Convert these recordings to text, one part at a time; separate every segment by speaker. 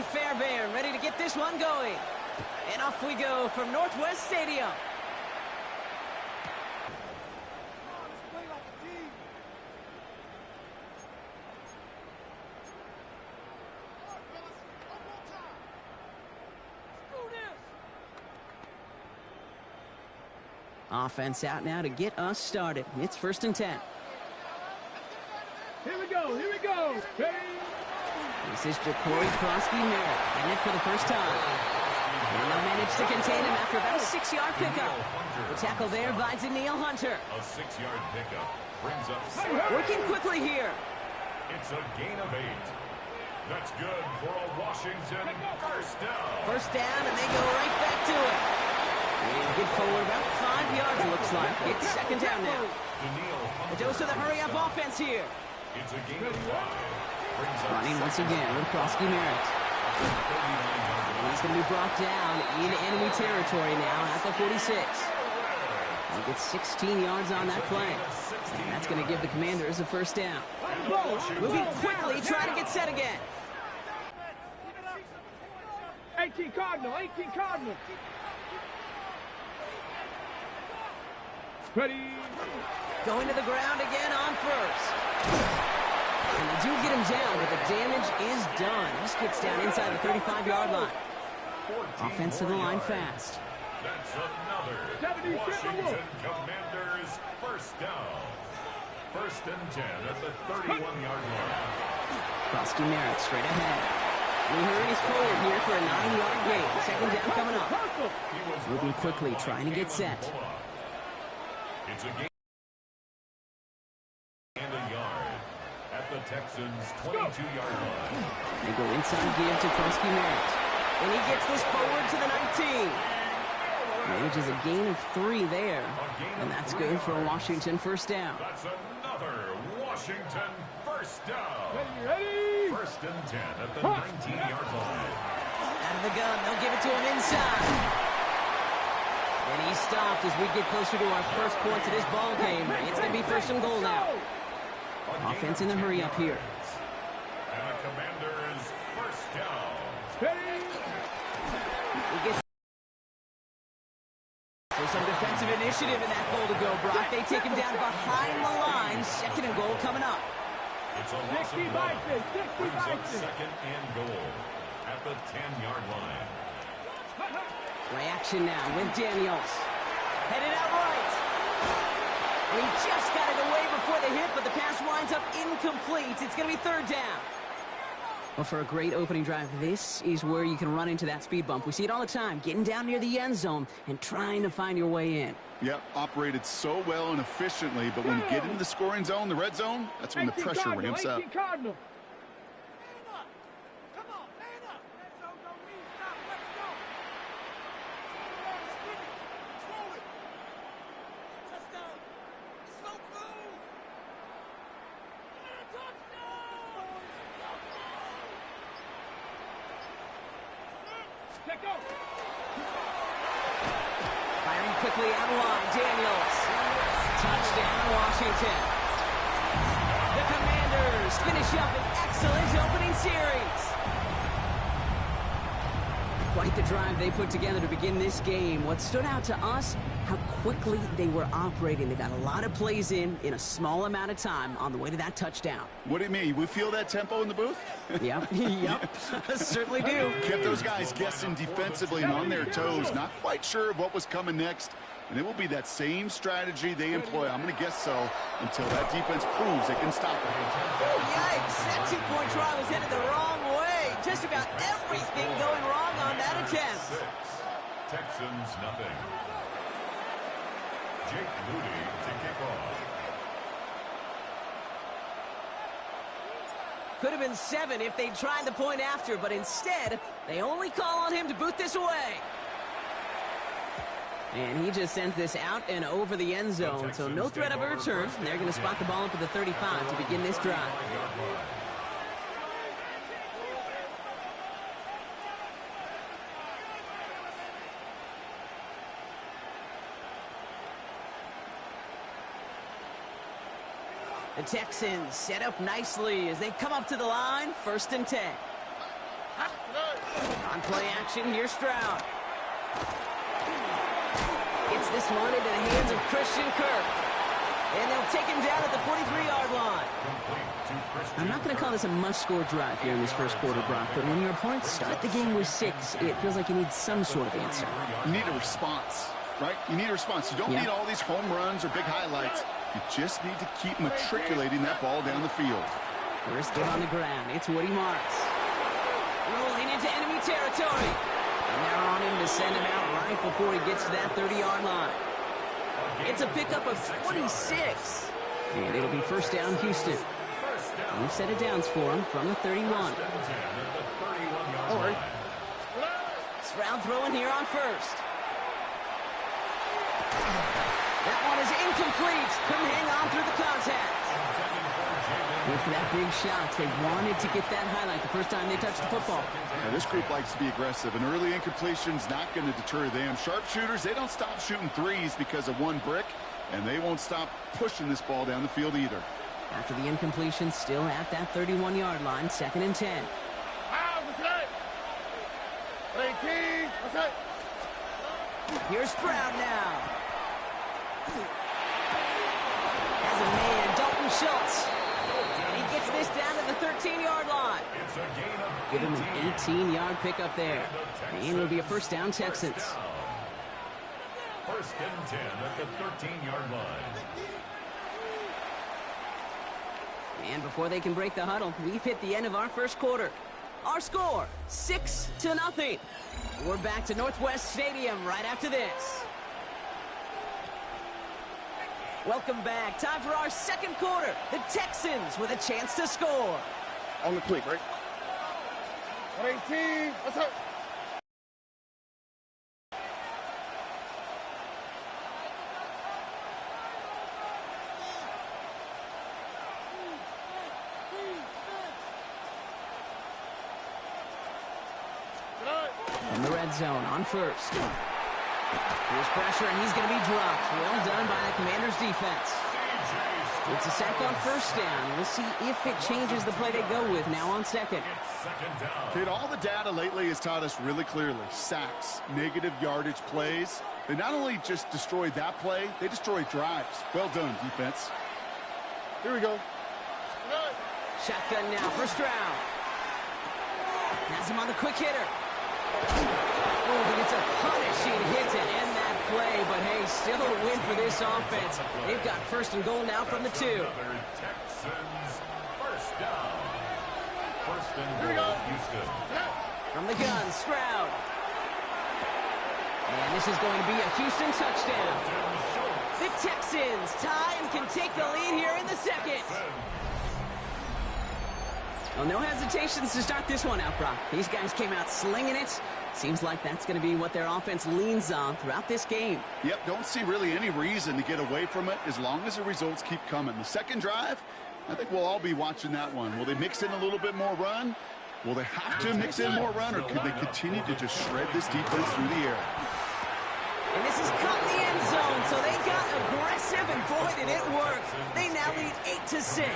Speaker 1: Fairbairn ready to get this one going. And off we go from Northwest Stadium. Offense out now to get us started. It's 1st and 10.
Speaker 2: Here we go, here we go. Hey.
Speaker 1: This is Jacory Krosky-Merritt, and it for the first time. And they'll manage to contain him after about a 6-yard pickup. The tackle there by Daniil Hunter.
Speaker 3: A 6-yard pickup brings up...
Speaker 1: Working quickly here.
Speaker 3: It's a gain of 8. That's good for a Washington first down.
Speaker 1: First down, and they go right back to it. And get forward about 5 yards, it looks like. It's 2nd down now. A dose of the hurry-up offense here.
Speaker 3: It's a gain of 5.
Speaker 1: Running once again with Krosky-Merritt. And he's going to be brought down in enemy territory now at the 46. He gets 16 yards on that play. And that's going to give the Commanders a first down. Moving quickly, trying to get set again.
Speaker 2: 18 Cardinal, 18 Cardinal. Ready.
Speaker 1: Going to the ground again on first. And they do get him down, but the damage is done. This gets down inside the 35-yard line. Offense to the line fast.
Speaker 3: That's another Washington Commanders first down. 1st and 10 at the 31-yard line.
Speaker 1: Krosky-Merritt straight ahead. We heard he's forward here for a 9-yard gain. 2nd down coming up. Moving quickly, trying to get set.
Speaker 3: It's a gain and a yard at the Texans' 22-yard line.
Speaker 1: They go inside give to Krosky-Merritt. And he gets this forward to the 19. Manages a gain of 3 there. And that's good for a Washington first down.
Speaker 3: That's another Washington first down.
Speaker 2: Ready.
Speaker 3: 1st and 10 at the 19-yard line.
Speaker 1: Out of the gun, they'll give it to him inside. And he's stopped as we get closer to our first points of this ball game. It's going to be 1st and goal now. Offense in the hurry up here.
Speaker 3: And the Commanders first down.
Speaker 1: He gets for some defensive initiative in that goal to go, Brock. They take him down behind the line. 2nd and goal coming up.
Speaker 3: It's a loss of 1. Brings up 2nd and goal at the 10-yard line.
Speaker 1: Reaction now with Daniels. Headed out right. And he just got it away before the hit, but the pass winds up incomplete. It's going to be 3rd down. Well, for a great opening drive, this is where you can run into that speed bump. We see it all the time, getting down near the end zone and trying to find your way in.
Speaker 4: Yep, operated so well and efficiently, but when you get into the scoring zone, the red zone, that's when the pressure ramps up.
Speaker 1: Firing quickly out line, Daniels. Touchdown, Washington. The Commanders finish up an excellent opening series. Quite the drive they put together to begin this game. What stood out to us, how quickly they were operating. They got a lot of plays in a small amount of time on the way to that touchdown.
Speaker 4: What do you mean? We feel that tempo in the booth?
Speaker 1: Yep, yep, certainly do.
Speaker 4: Kept those guys guessing defensively and on their toes, not quite sure of what was coming next. And it will be that same strategy they employ, I'm going to guess so, until that defense proves it can stop it.
Speaker 1: Oh, yikes, that 2-point try was headed the wrong way. Just about everything going wrong on that attempt.
Speaker 3: 6, Texans nothing. Jake Moody to kick off.
Speaker 1: Could have been 7 if they'd tried the point after, but instead, they only call on him to boot this away. And he just sends this out and over the end zone, so no threat of a return. They're going to spot the ball up at the 35 to begin this drive. The Texans set up nicely as they come up to the line, 1st and 10. On play action, here's Stroud. Gets this one into the hands of Christian Kirk. And they'll take him down at the 43-yard line. I'm not going to call this a must-score drive here in this first quarter, Brock, but when your opponents start the game with 6, it feels like you need some sort of answer.
Speaker 4: You need a response, right? You need a response. You don't need all these home runs or big highlights. You just need to keep matriculating that ball down the field.
Speaker 1: First get on the ground. It's Woody Marks. Rolling into enemy territory. And they're on him to send him out right before he gets to that 30-yard line. It's a pickup of 26. And it'll be first down, Houston. We've set it downs for him from the 31.
Speaker 4: All right.
Speaker 1: Stroud throwing here on first. That one is incomplete. Couldn't hang on through the contact. And for that big shot, they wanted to get that highlight the first time they touched the football.
Speaker 4: Now, this group likes to be aggressive. An early incompletion's not going to deter them. Sharpshooters, they don't stop shooting threes because of one brick, and they won't stop pushing this ball down the field either.
Speaker 1: After the incompletion, still at that 31-yard line, 2nd and 10. Here's Stroud now. Has a man, Dalton Schultz. And he gets this down to the 13-yard line. Give him an 18-yard pickup there. And it'll be a first down, Texans.
Speaker 3: First and 10 at the 13-yard line.
Speaker 1: And before they can break the huddle, we've hit the end of our first quarter. Our score, 6-0. We're back to Northwest Stadium right after this. Welcome back. Time for our second quarter. The Texans with a chance to score.
Speaker 2: On the click, right? 118. What's up?
Speaker 1: From the red zone on first. Here's pressure, and he's going to be dropped. Well done by the Commanders' defense. It's a sack on first down. We'll see if it changes the play they go with now on second.
Speaker 4: Kid, all the data lately has taught us really clearly. Sacks, negative yardage plays. They not only just destroyed that play, they destroyed drives. Well done, defense.
Speaker 2: Here we go.
Speaker 1: Shotgun now for Stroud. Has him on the quick hitter. Oh, but it's a punishing hit to end that play, but hey, still a win for this offense. They've got first and goal now from the 2.
Speaker 3: Texans first down. First and goal, Houston.
Speaker 1: From the gun, Stroud. And this is going to be a Houston touchdown. The Texans tie and can take the lead here in the second. Well, no hesitations to start this one out, Brock. These guys came out slinging it. Seems like that's going to be what their offense leans on throughout this game.
Speaker 4: Yep, don't see really any reason to get away from it as long as the results keep coming. The second drive, I think we'll all be watching that one. Will they mix in a little bit more run? Will they have to mix in more run, or could they continue to just shred this defense through the air?
Speaker 1: And this is caught in the end zone, so they got aggressive, and boy, did it work. They now lead 8-6.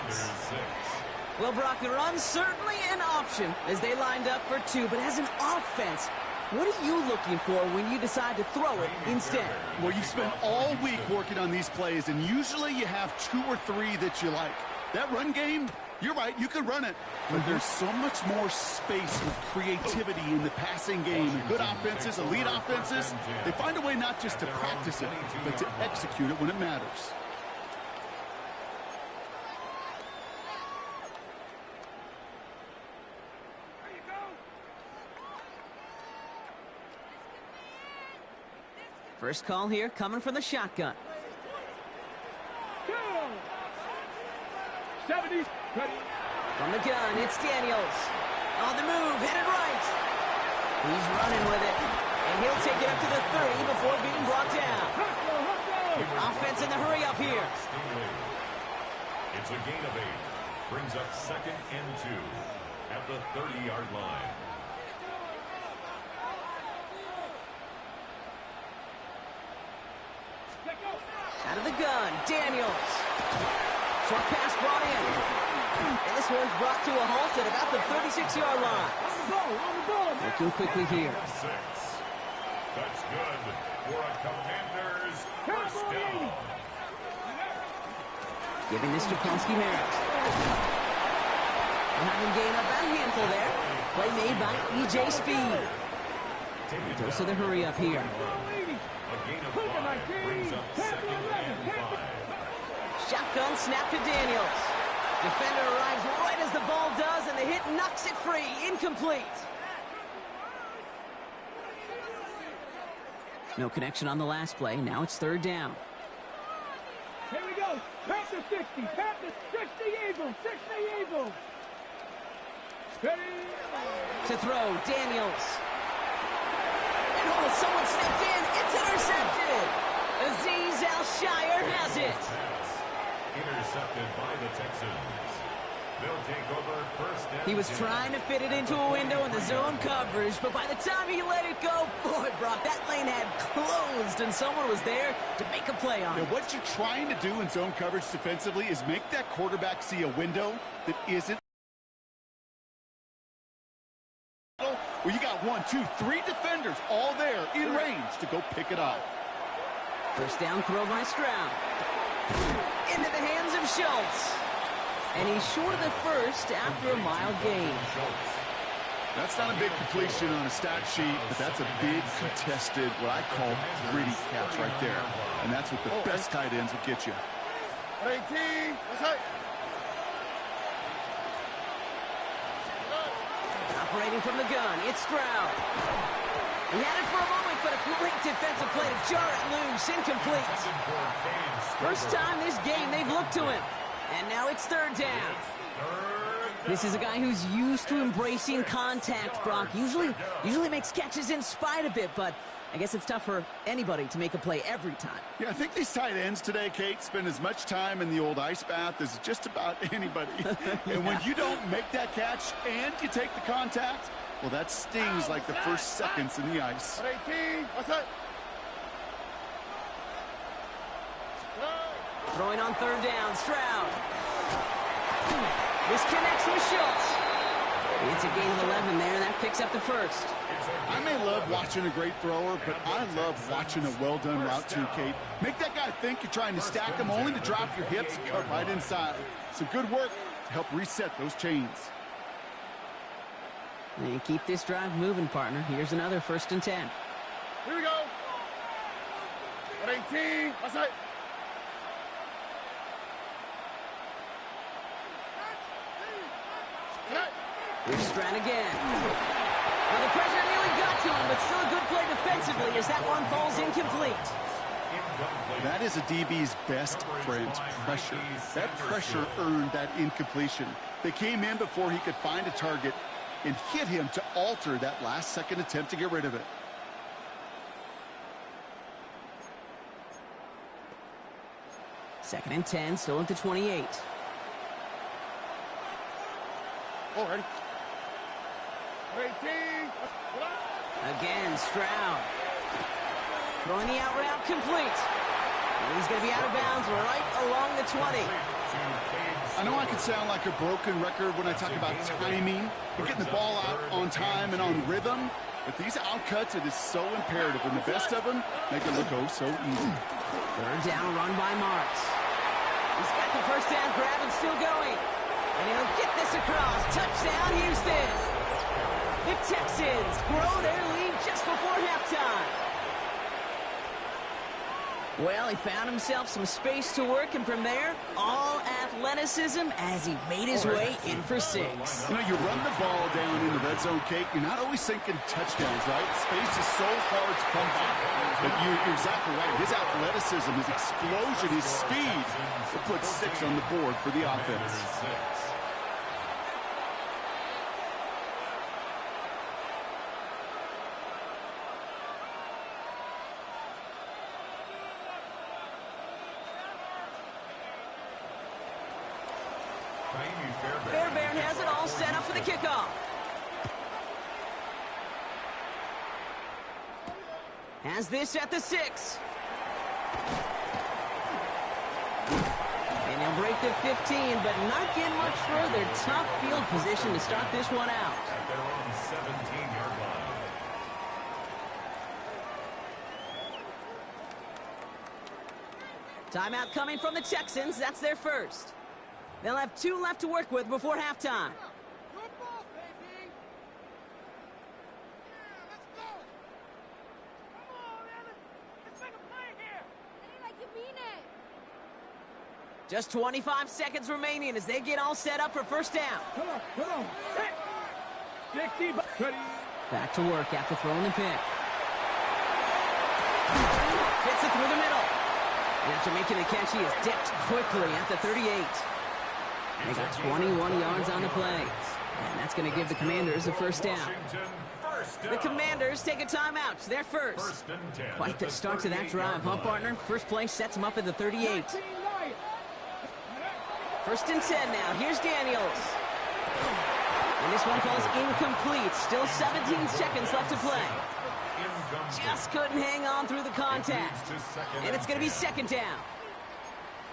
Speaker 1: Well, Brock, the run's certainly an option as they lined up for 2, but as an offense, what are you looking for when you decide to throw it instead?
Speaker 4: Well, you spend all week working on these plays, and usually you have 2 or 3 that you like. That run game, you're right, you could run it, but there's so much more space with creativity in the passing game. And good offenses, elite offenses, they find a way not just to practice it, but to execute it when it matters.
Speaker 1: First call here coming from the shotgun.
Speaker 2: 70.
Speaker 1: From the gun, it's Daniels. On the move, headed right. He's running with it, and he'll take it up to the 30 before being brought down. Offense in the hurry up here.
Speaker 3: It's a gain of 8. Brings up 2nd and 2 at the 30-yard line.
Speaker 1: Out of the gun, Daniels. Short pass brought in. And this one's brought to a halt at about the 36-yard line. Working quickly here.
Speaker 3: That's good for a Commanders first down.
Speaker 1: Giving this to Kronsky-Merritt. We'll have him gain up a handful there. Play made by E.J. Speed. Dose of the hurry up here.
Speaker 3: A gain of 5 brings up 2nd and 5.
Speaker 1: Shotgun snap to Daniels. Defender arrives right as the ball does, and the hit knocks it free. Incomplete. No connection on the last play. Now it's 3rd down.
Speaker 5: Here we go. Tap the 60. Tap the 60 Eagles. 60 Eagles. Ready?
Speaker 1: To throw, Daniels. And oh, someone stepped in. It's intercepted. Azeez Al-Shire has it.
Speaker 3: Intercepted by the Texans. They'll take over 1st down.
Speaker 1: He was trying to fit it into a window in the zone coverage, but by the time he let it go, boy, Brock, that lane had closed, and someone was there to make a play on it.
Speaker 4: What you're trying to do in zone coverage defensively is make that quarterback see a window that isn't where you got 1, 2, 3 defenders all there in range to go pick it off.
Speaker 1: First down throw by Stroud. Into the hands of Schultz. And he's short of the first after a mild gain.
Speaker 4: That's not a big completion on a stat sheet, but that's a big contested, what I call gritty catch right there. And that's what the best tight ends will get you.
Speaker 2: 18, that's right.
Speaker 1: Operating from the gun, it's Stroud. He had it for a moment, but a great defensive play to jar it loose. Incomplete. First time this game they've looked to him. And now it's 3rd down. This is a guy who's used to embracing contact, Brock. Usually makes catches in spite of it, but I guess it's tough for anybody to make a play every time.
Speaker 4: Yeah, I think these tight ends today, Kate, spend as much time in the old ice bath as just about anybody. And when you don't make that catch and you take the contact, well, that stings like the first seconds in the ice.
Speaker 2: 18, that's right.
Speaker 1: Throwing on 3rd down, Stroud. This connects with Schultz. It's a gain of 11 there, and that picks up the first.
Speaker 4: I may love watching a great thrower, but I love watching a well-done route too, Kate. Make that guy think you're trying to stack him only to drop your hips and cut right inside. Some good work to help reset those chains.
Speaker 1: And keep this drive moving, partner. Here's another 1st and 10.
Speaker 2: Here we go. 18, that's right.
Speaker 1: Here's Stroud again. Well, the pressure nearly got to him, but still a good play defensively as that one falls incomplete.
Speaker 4: That is a DB's best friend, pressure. That pressure earned that incompletion. They came in before he could find a target and hit him to alter that last-second attempt to get rid of it.
Speaker 1: Second and 10, still at the 28.
Speaker 2: Oh, ready. 18.
Speaker 1: Again, Stroud. Throwing the out route complete. And he's going to be out of bounds right along the 20.
Speaker 4: I know I can sound like a broken record when I talk about timing, but getting the ball out on time and on rhythm. But these outcuts, it is so imperative, and the best of them make it look oh so easy.
Speaker 1: 3rd down, run by Marks. He's got the first down grab and still going. And he'll get this across. Touchdown, Houston. The Texans grow their lead just before halftime. Well, he found himself some space to work, and from there, all athleticism as he made his way in for 6.
Speaker 4: You know, you run the ball down in the red zone, Kate, you're not always thinking touchdowns, right? Space is so hard to come by. But you're exactly right. His athleticism, his explosion, his speed will put 6 on the board for the offense.
Speaker 1: Fairbairn has it all set up for the kickoff. Has this at the 6. And he'll break the 15, but not getting much further. Tough field position to start this one out.
Speaker 3: At their own 17-yard line.
Speaker 1: Timeout coming from the Texans. That's their first. They'll have 2 left to work with before halftime.
Speaker 5: Good ball, baby. Yeah, let's go. Come on, man. Let's make a play here.
Speaker 6: Like you mean it.
Speaker 1: Just 25 seconds remaining as they get all set up for first down.
Speaker 5: Come on. Hit. 60. Ready.
Speaker 1: Back to work after throwing the pick. Fits it through the middle. And after making the catch, he is dipped quickly at the 38. And they got 21 yards on the play. And that's going to give the Commanders a first down. The Commanders take a timeout. They're first. Quite the start to that drive, huh, partner? First play sets them up at the 38. First and 10 now. Here's Daniels. And this one falls incomplete. Still 17 seconds left to play. Just couldn't hang on through the contact. And it's going to be second down.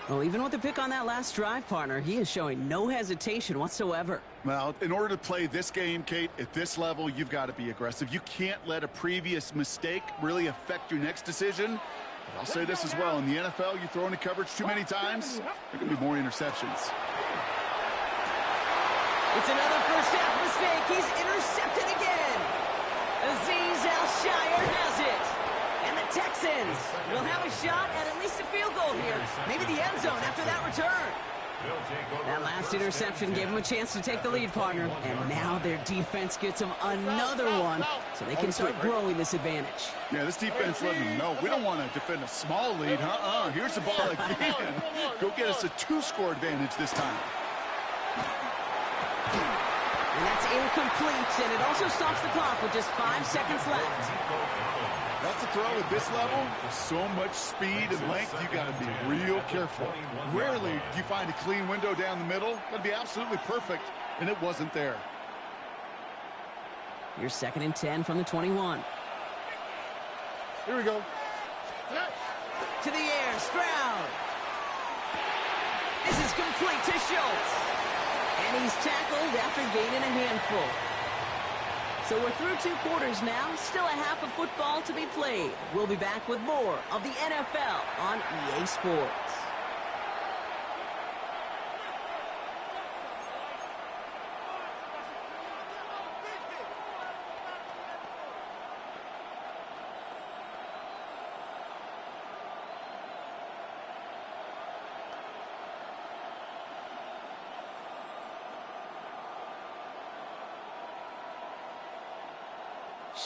Speaker 1: Well, even with the pick on that last drive, partner, he is showing no hesitation whatsoever.
Speaker 4: Well, in order to play this game, Kate, at this level, you've got to be aggressive. You can't let a previous mistake really affect your next decision. But I'll say this as well. In the NFL, you throw into coverage too many times, there are going to be more interceptions.
Speaker 1: It's another first half mistake. He's intercepted again. Azeez Al-Shire has it. And the Texans will have a shot at least a field goal here. Maybe the end zone after that return. That last interception gave them a chance to take the lead, partner. And now their defense gets them another one so they can start growing this advantage.
Speaker 4: Yeah, this defense letting them know we don't want to defend a small lead. Here's the ball again. Go get us a 2-score advantage this time.
Speaker 1: And that's incomplete, and it also stops the clock with just 5 seconds left.
Speaker 4: That's a throw at this level. With so much speed and length, you got to be real careful. Rarely do you find a clean window down the middle. Got to be absolutely perfect, and it wasn't there.
Speaker 1: Here's second and 10 from the 21.
Speaker 2: Here we go.
Speaker 1: To the air, Stroud. This is complete to Schultz. And he's tackled after gaining a handful. So we're through 2 quarters now. Still a half of football to be played. We'll be back with more of the NFL on EA Sports.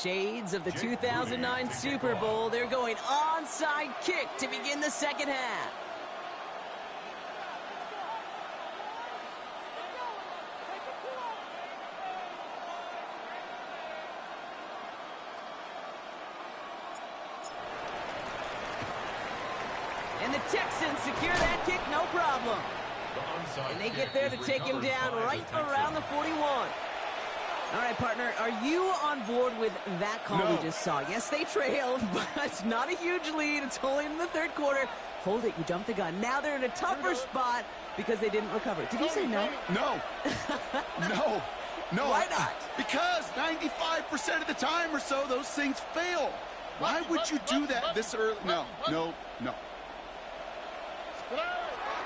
Speaker 1: Shades of the 2009 Super Bowl. They're going onside kick to begin the second half. And the Texans secure that kick, no problem. And they get there to take him down right around the 41. All right, partner, are you on board with that call we just saw? Yes, they trailed, but it's not a huge lead. It's only in the 3rd quarter. Hold it, you jumped the gun. Now they're in a tougher spot because they didn't recover. Did you say no?
Speaker 4: No. No.
Speaker 1: Why not?
Speaker 4: Because 95% of the time or so, those things fail. Why would you do that this early? No.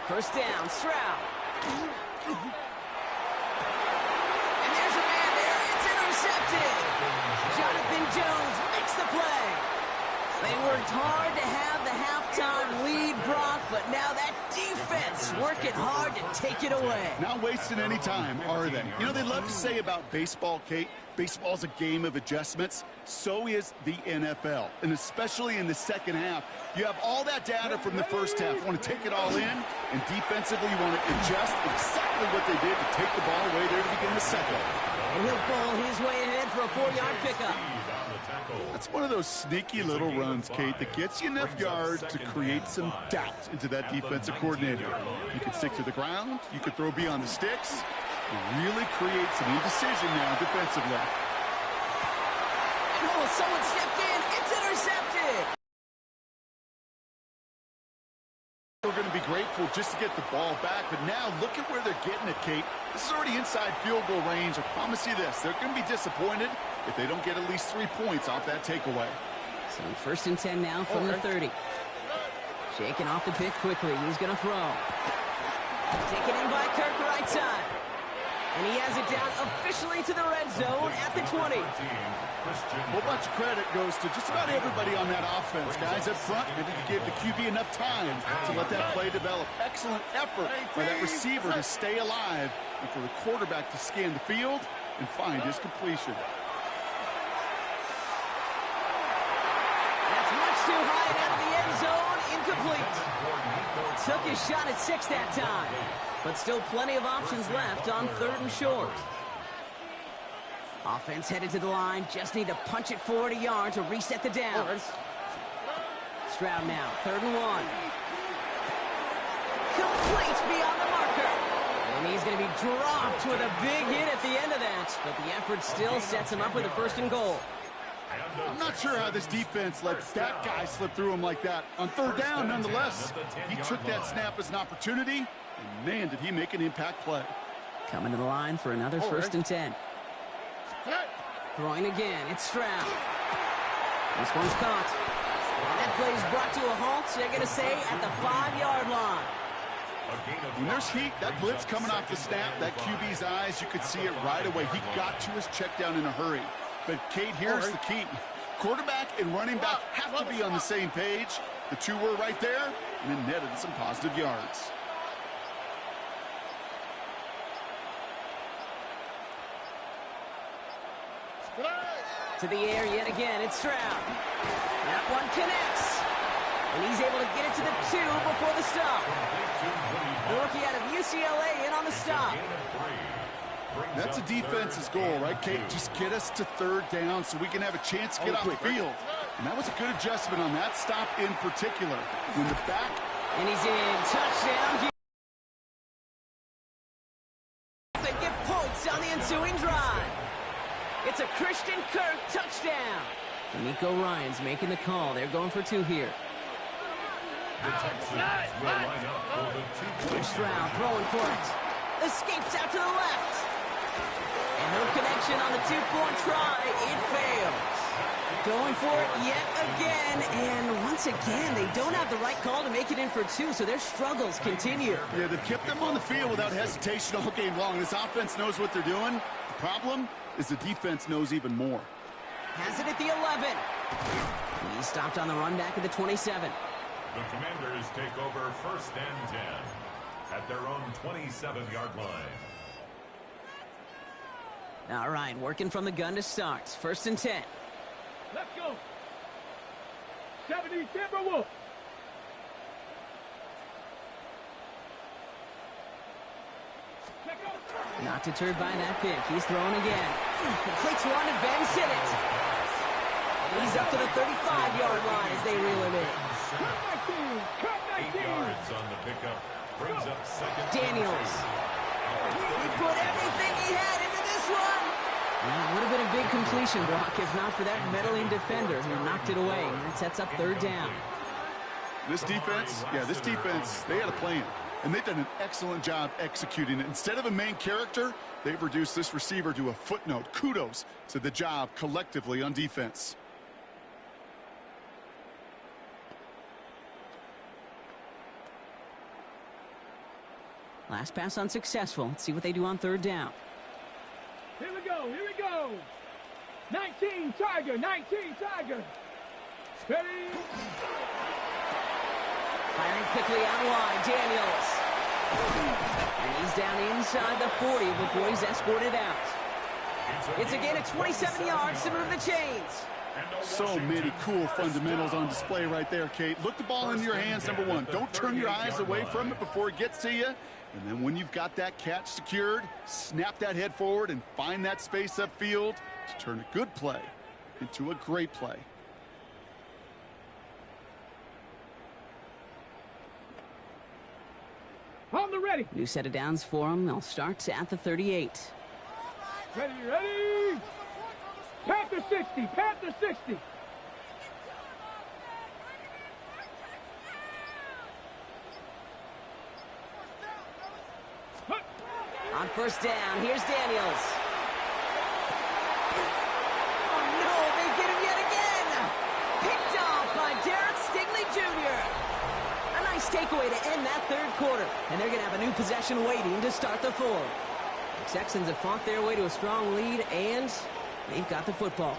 Speaker 1: First down, Stroud. Jonathan Jones makes the play. They worked hard to have the halftime lead, Brock, but now that defense working hard to take it away.
Speaker 4: Not wasting any time, are they? You know, they love to say about baseball, Kate, baseball's a game of adjustments. So is the NFL, and especially in the second half. You have all that data from the first half. You want to take it all in, and defensively you want to adjust exactly what they did to take the ball away there to begin the second.
Speaker 1: And he'll ball his way ahead for a 4-yard pickup.
Speaker 4: That's one of those sneaky little runs, Kate, that gets you enough yards to create some doubt into that defensive coordinator. You can stick to the ground. You can throw beyond the sticks. You really create some indecision now defensively.
Speaker 1: And oh, someone stepped in. It's intercepted.
Speaker 4: We're going to be grateful just to get the ball back, but now look at where they're getting it, Kate. This is already inside field goal range. I promise you this, they're going to be disappointed if they don't get at least 3 points off that takeaway.
Speaker 1: So 1st and 10 now from the 30. Shaking off the pick quickly. He's going to throw. Taken in by Kirk right side. And he has it down officially to the red zone at the 20.
Speaker 4: A whole bunch of credit goes to just about everybody on that offense. Guys up front, maybe you gave the QB enough time to let that play develop. Excellent effort by that receiver to stay alive and for the quarterback to scan the field and find his completion.
Speaker 1: That's much too high and out of the end zone. Incomplete. Took his shot at 6 that time. But still plenty of options left on 3rd and short. Offense headed to the line. Just need to punch it forward a yard to reset the downs. Stroud now, 3rd and 1. Complete beyond the marker. And he's going to be dropped with a big hit at the end of that. But the effort still sets him up with a 1st and goal.
Speaker 4: I'm not sure how this defense let that guy slip through him like that. On 3rd down, nonetheless, he took that snap as an opportunity, and man, did he make an impact play.
Speaker 1: Coming to the line for another 1st and 10. Throwing again, it's Stroud. This one's caught. And that play is brought to a halt, so they're going to say at the 5-yard line.
Speaker 4: When there's heat, that blitz coming off the snap, that QB's eyes, you could see it right away. He got to his check down in a hurry. But, Kate, here's the key. Quarterback and running back have to be on the same page. The two were right there, and then netted some positive yards.
Speaker 1: To the air yet again, it's Stroud. That one connects. And he's able to get it to the 2 before the stop. The rookie out of UCLA in on the stop.
Speaker 4: That's a defense's goal, right, Kate? Just get us to 3rd down so we can have a chance to get off the field. And that was a good adjustment on that stop in particular. When the back...
Speaker 1: And he's in. Touchdown. And get points on the ensuing drive. It's a Christian Kirk touchdown. D'Amico Ryan's making the call. They're going for 2 here.
Speaker 3: The Texans will line up for the 2-point.
Speaker 1: Stroud throwing for it. Escapes out to the left. And no connection on the 2-point try. It fails. Going for it yet again. And once again, they don't have the right call to make it in for 2, so their struggles continue.
Speaker 4: Yeah, they've kept them on the field without hesitation all game long. This offense knows what they're doing. The problem is the defense knows even more.
Speaker 1: Has it at the 11. He's stopped on the run back at the 27.
Speaker 3: The Commanders take over 1st and 10 at their own 27-yard line.
Speaker 1: All right, working from the gun to start. 1st and 10.
Speaker 5: Let's go. 70 Timberwolves.
Speaker 1: Not deterred by that pick. He's throwing again. Completes one to Ben Simmons. He's up to the 35-yard line as they reel him in.
Speaker 5: Cut 19.
Speaker 3: 8 yards on the pickup. Brings up 2nd.
Speaker 1: Daniels. He put everything he had into this one. Well, it would have been a big completion, Brock, if not for that meddling defender who knocked it away. And that sets up 3rd down.
Speaker 4: This defense, they had a plan. And they've done an excellent job executing it. Instead of a main character, they've reduced this receiver to a footnote. Kudos to the job collectively on defense.
Speaker 1: Last pass unsuccessful. Let's see what they do on 3rd down.
Speaker 5: Here we go. 19 Tiger. Ready.
Speaker 1: Firing quickly out wide, Daniels. And he's down inside the 40 before he's escorted out. It's a gain of 27 yards to move the chains.
Speaker 4: So many cool fundamentals on display right there, Kate. Look the ball into your hands, number 1. Don't turn your eyes away from it before it gets to you. And then when you've got that catch secured, snap that head forward and find that space upfield to turn a good play into a great play.
Speaker 5: On the ready.
Speaker 1: New set of downs for them. They'll start at the 38.
Speaker 5: Ready. Panther 60.
Speaker 1: First down. Here's Daniels. Oh, no. They get him yet again. Picked off by Derek Stingley Jr. A nice takeaway to end that third quarter. And they're going to have a new possession waiting to start the fourth. The Texans have fought their way to a strong lead, and they've got the football.